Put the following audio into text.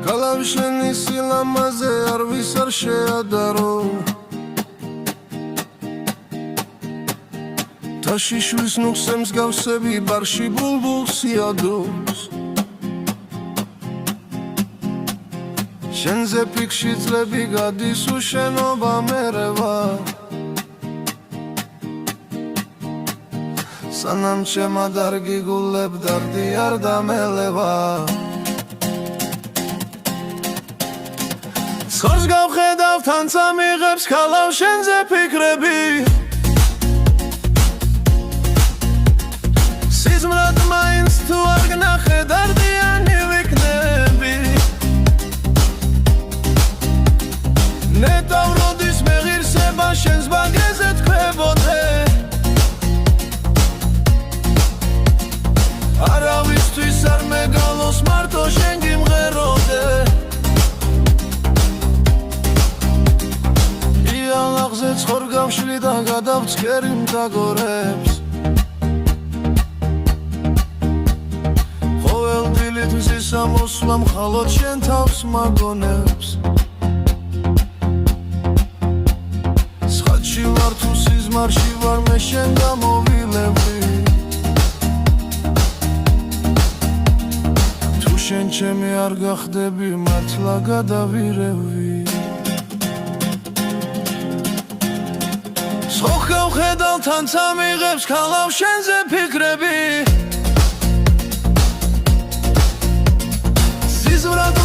Kalabsheni silamaze arvis ar sheadaro Tashishvis nuxems gavsebi barshi bulbuls iadros Shenze pikshi tzlebi gaდის უშენობა მერევა Sanam chema dar giguleb dardi ar dameleва Skors გავხედავ თანცა მიღებს ქალავ შენზე ფიქრები Სიზმრად მაინც თუ არ გნახე დარდიანი ვიქნები ნეტავ როდის მეღირსება შენს ბაგეზე თქვებოდე არავისთვის არ მეგალოს მარტო შენ გიმღეროდე ალაღზე ცხორ გავშლი და გადავწკერი მტაგორებს ყოველ დილით მზის ამოსვლა მხოლოდ შენ თავს მაგონებს სხატში ვარ თუ სიზმარში ვარ მე შენ გამოვილები თუ შენ ჩემი არ გახდები მართლა გადავირევი Სოხავ ხედავ თანცა მიღებს ქალავ შენზე ფიქრები Სიზმრად